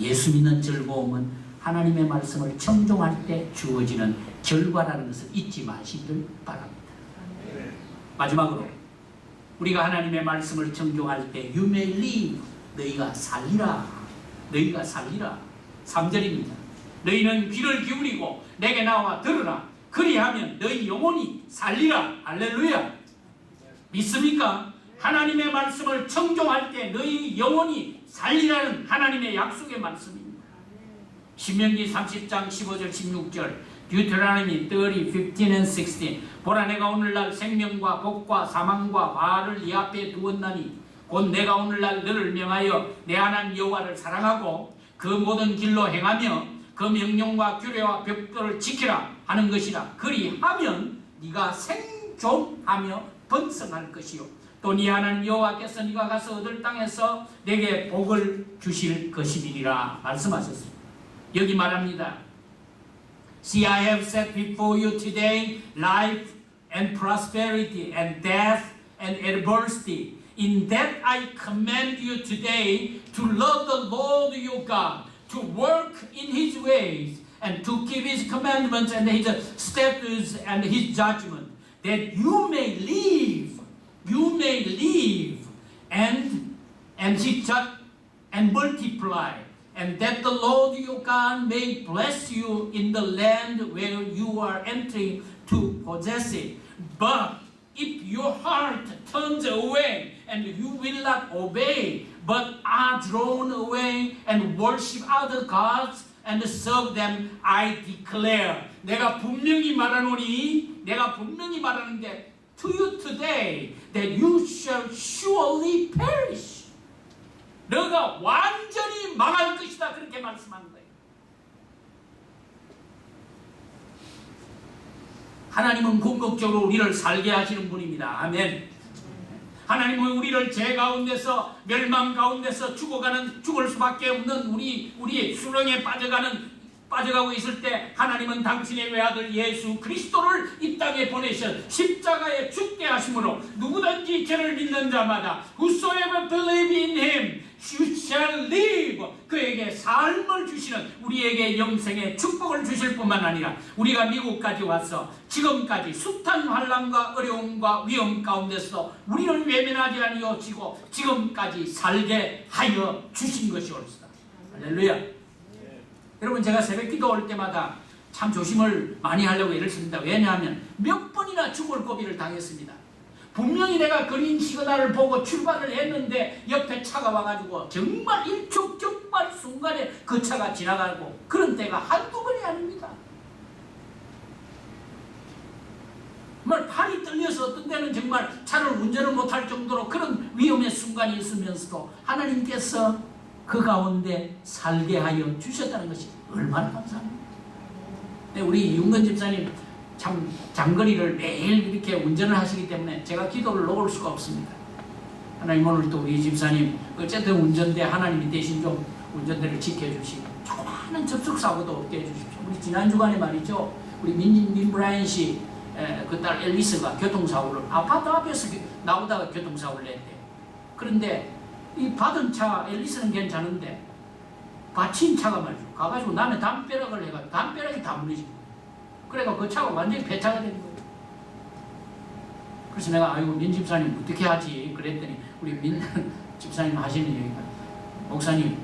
Speaker 1: 예수 믿는 즐거움은 하나님의 말씀을 청종할 때 주어지는 결과라는 것을 잊지 마시길 바랍니다. 마지막으로 우리가 하나님의 말씀을 청종할 때 You may live, 너희가 살리라, 너희가 살리라. 3절입니다. 너희는 귀를 기울이고 내게 나와 들으라. 그리하면 너희 영혼이 살리라. 할렐루야. 믿습니까? 하나님의 말씀을 청종할 때 너희 영혼이 살리라는 하나님의 약속의 말씀입니다. 신명기 30장 15절 16절, Deuteronomy 30, 15 and 16. 보라, 내가 오늘날 생명과 복과 사망과 화를 네 앞에 두었나니 곧 내가 오늘날 너를 명하여 내 하나님 여호와를 사랑하고 그 모든 길로 행하며 그 명령과 규례와 벽도를 지키라 하는 것이라. 그리하면 네가 생존하며 번성할 것이요 또 네 하나님 여호와께서 네가 가서 얻을 땅에서 내게 복을 주실 것이니라 말씀하셨습니다. 여기 말합니다. See, I have set before you today life and prosperity and death and adversity. In that I command you today to love the Lord your God, to work in His ways, and to keep His commandments and His statutes and His judgment, that you may live, and multiply, and that the Lord your God may bless you in the land where you are entering to possess it. But if your heart turns away and you will not obey, but are drawn away and worship other gods and serve them, I declare. 내가 분명히 말하는데 to you today that you shall surely perish. 너가 완전히 망할 것이다. 그렇게 말씀한 거예요. 하나님은 궁극적으로 우리를 살게 하시는 분입니다. 아멘. 하나님은 우리를 죄 가운데서 멸망 가운데서 죽을 수밖에 없는 우리의 수렁에 빠져가고 있을 때 하나님은 당신의 외아들 예수 그리스도를 이 땅에 보내셔 십자가에 죽게 하심으로 누구든지 죄를 믿는 자마다 whosoever believe in him you shall live, 그에게 삶을 주시는, 우리에게 영생의 축복을 주실 뿐만 아니라 우리가 미국까지 와서 지금까지 숱한 환난과 어려움과 위험 가운데서 우리를 외면하지 아니하시고 지금까지 살게 하여 주신 것이 옳습니다. 할렐루야. 여러분 제가 새벽기도 올 때마다 참 조심을 많이 하려고 애를 씁니다. 왜냐하면 몇 번이나 죽을 고비를 당했습니다. 분명히 내가 그린 시그널을 보고 출발을 했는데 옆에 차가 와가지고 정말 일촉즉발 순간에 그 차가 지나가고 그런 때가 한두 번이 아닙니다. 정말 팔이 떨려서 어떤 때는 정말 차를 운전을 못할 정도로 그런 위험의 순간이 있으면서도 하나님께서 그 가운데 살게 하여 주셨다는 것이 얼마나 감사합니다. 우리 윤건 집사님 참 장거리를 매일 이렇게 운전을 하시기 때문에 제가 기도를 놓을 수가 없습니다. 하나님 오늘 또 우리 집사님 어쨌든 운전대 하나님이 대신 좀 운전대를 지켜주시고 조그마한 접촉사고도 없게 해주십시오. 우리 지난 주간에 말이죠. 우리 민브라인 씨 그 딸 앨리스가 교통사고를 아파트 앞에서 나오다가 교통사고를 냈대요. 그런데 이 받은 차 앨리스는 괜찮은데 받친 차가 말이죠. 가가지고 남의 담벼락을 해가지고 담벼락이 다 무너진 거예요. 그래가 그 차가 완전히 폐차가 된 거예요. 그래서 내가 아이고 민 집사님 어떻게 하지 그랬더니 우리 민 집사님 하시는 얘기가 목사님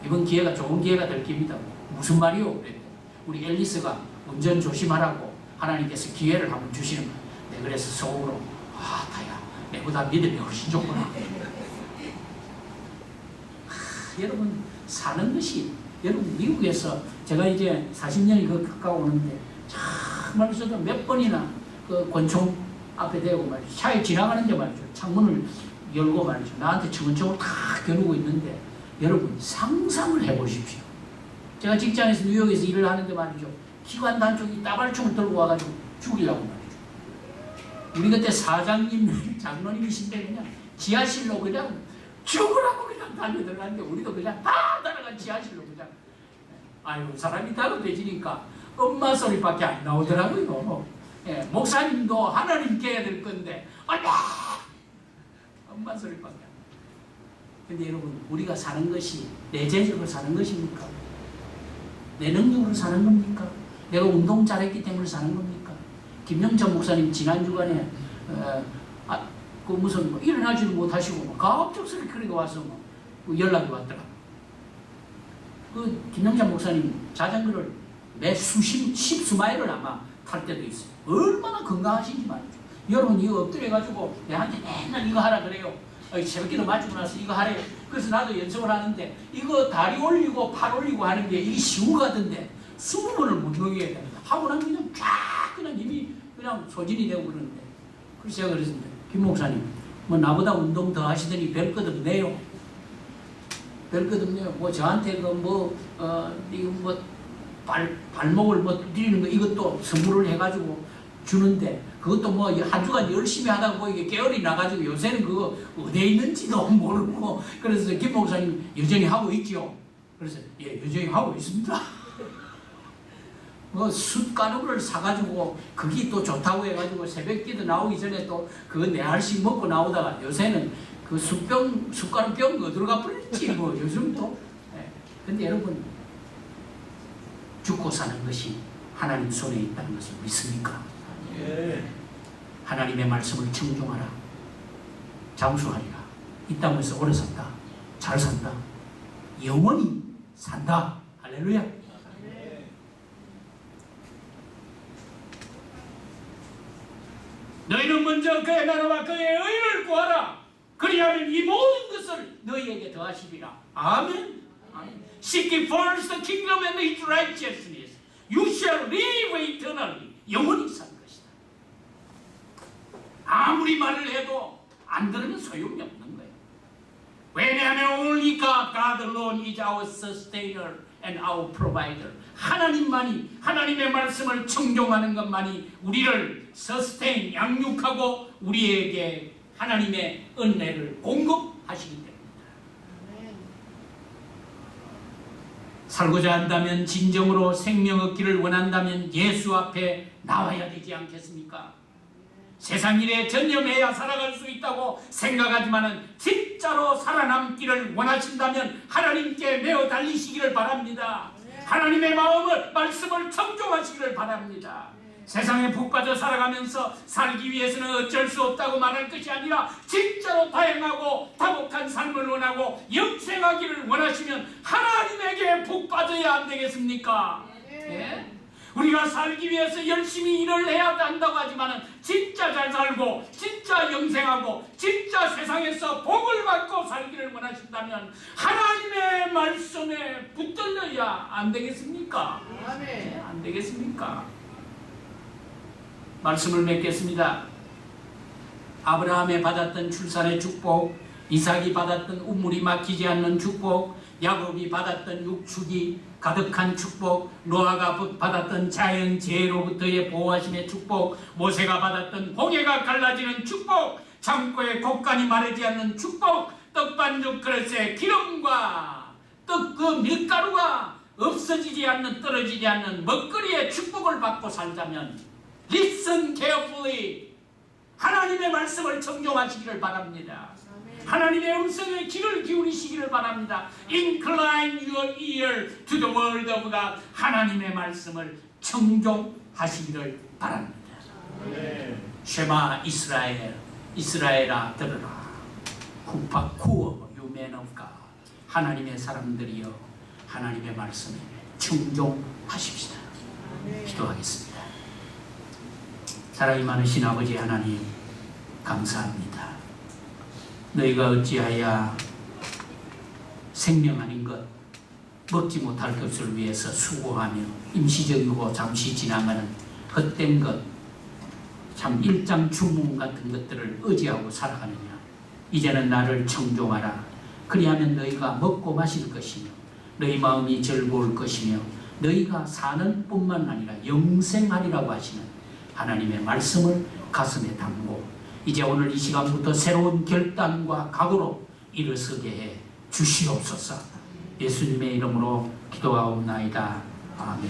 Speaker 1: 이번 기회가 좋은 기회가 될 겁니다. 무슨 말이요? 그랬더니 우리 앨리스가 운전 조심하라고 하나님께서 기회를 한번 주시는 거예요. 네, 그래서 속으로 다야 내보다 믿음이 훨씬 좋구나. 여러분 사는 것이 여러분 미국에서 제가 이제 40년이 가까워오는데 정말 저도 몇 번이나 그 권총 앞에 대고 말이죠. 차에 지나가는데 말이죠. 창문을 열고 말이죠. 나한테 층은층을 다 겨누고 있는데 여러분 상상을 해보십시오. 제가 직장에서 뉴욕에서 일을 하는데 말이죠. 기관 단총이 따발총을 들고 와가지고 죽이려고 말이죠. 우리 그때 사장님, 장로님이신데 그냥 지하실로 그냥 죽으라고 그냥 달려들어갔는데 우리도 그냥 다 따라간 지하실로 그냥. 아유 사람이 다르대지니까 엄마 소리밖에 안 나오더라고요. 예, 목사님도 하나님께 해야 될 건데 엄마 소리밖에 안 나와요. 근데 여러분 우리가 사는 것이 내 재력으로 사는 것입니까? 내 능력으로 사는 겁니까? 내가 운동 잘했기 때문에 사는 겁니까? 김영찬 목사님 지난 주간에 그 무슨 뭐 일어나지도 못하시고 갑작스럽게 그렇게 와서 연락이 왔더라. 그 김영찬 목사님 자전거를 매 십수마일을 아마 탈 때도 있어요. 얼마나 건강하신지 말이죠. 여러분 이거 엎드려가지고 내한테 맨날 이거 하라 그래요. 새벽기도 마치고 나서 이거 하래. 그래서 나도 연습을 하는데 이거 다리 올리고 팔 올리고 하는 게 이게 쉬운 것 같은데 20번을 못 넘겨야 됩니다. 하고 나면 그냥 쫙 그냥 힘이 그냥 소진이 되고 그러는데 그래서 제가 그랬습니다. 김 목사님 뭐 나보다 운동 더 하시더니 별 것 없네요. 별 것 없네요. 뭐 저한테 이거 뭐 발목을 뭐 드리는 거 이것도 선물을 해가지고 주는데 그것도 뭐 한 주간 열심히 하다가 뭐 이게 게을이 나가지고 요새는 그거 어디에 있는지도 모르고 그래서 김 목사님 여전히 하고 있죠. 그래서 예 여전히 하고 있습니다. 뭐 숯가루를 사가지고 그게 또 좋다고 해가지고 새벽기도 나오기 전에 또 그거 4알씩 먹고 나오다가 요새는 그 숯가루 병 어디로 가버렸지 뭐 요즘 또. 예. 근데 여러분 죽고 사는 것이 하나님 손에 있다는 것을 믿습니까? 예. 하나님의 말씀을 청종하라. 장수하리라. 이 땅에서 오래 산다. 잘 산다. 영원히 산다. 할렐루야. 너희는 먼저 그의 나라와 그의 의를 구하라. 그리하면 이 모든 것을 너희에게 더하시리라. 아멘. 아멘. Seek ye first the kingdom and its righteousness. You shall live eternally. 영원히 산 것이다. 아무리 말을 해도 안 들으면 소용이 없는 거예요. 왜냐하면 only God alone is our sustainer and our provider. 하나님만이 하나님의 말씀을 청종하는 것만이 우리를 sustain, 양육하고 우리에게 하나님의 은혜를 공급하시기 때문입니다. 살고자 한다면 진정으로 생명 얻기를 원한다면 예수 앞에 나와야 되지 않겠습니까? 세상 일에 전념해야 살아갈 수 있다고 생각하지만은 진짜로 살아남기를 원하신다면 하나님께 매어 달리시기를 바랍니다. 하나님의 말씀을 청종하시기를 바랍니다. 세상에 푹 빠져 살아가면서 살기 위해서는 어쩔 수 없다고 말할 것이 아니라 진짜로 다양하고 다복한 삶을 원하고 영생하기를 원하시면 하나님에게 푹 빠져야 안 되겠습니까? 예? 우리가 살기 위해서 열심히 일을 해야 한다고 하지만 진짜 잘 살고 진짜 영생하고 진짜 세상에서 복을 받고 살기를 원하신다면 하나님의 말씀에 붙들려야 안 되겠습니까? 네, 안 되겠습니까? 말씀을 맺겠습니다. 아브라함이 받았던 출산의 축복, 이삭이 받았던 우물이 막히지 않는 축복, 야곱이 받았던 육축이 가득한 축복, 노아가 받았던 자연재해로부터의 보호하심의 축복, 모세가 받았던 홍해가 갈라지는 축복, 창고에 곡간이 마르지 않는 축복, 떡반죽 그릇에 기름과 떡 그 밀가루가 없어지지 않는, 떨어지지 않는 먹거리의 축복을 받고 살자면 Listen carefully. 하나님의 말씀을 청종하시기를 바랍니다. 하나님의 음성에 귀를 기울이시기를 바랍니다. Incline your ear to the word of God. 하나님의 말씀을 청종하시기를 바랍니다. 쉐마 이스라엘, 이스라엘아 들으라. 후파쿠어 you men of God. 하나님의 사람들이여 하나님의 말씀에 청종하십시다. 기도하겠습니다. 사랑이 많으신 아버지 하나님 감사합니다. 너희가 어찌하여 생명 아닌 것, 먹지 못할 것을 위해서 수고하며 임시적이고 잠시 지나가는 헛된 것, 참 일장춘몽 같은 것들을 의지하고 살아가느냐. 이제는 나를 청종하라. 그리하면 너희가 먹고 마실 것이며 너희 마음이 즐거울 것이며 너희가 사는 뿐만 아니라 영생하리라고 하시는 하나님의 말씀을 가슴에 담고 이제 오늘 이 시간부터 새로운 결단과 각오로 일어서게 해 주시옵소서. 예수님의 이름으로 기도하옵나이다. 아멘.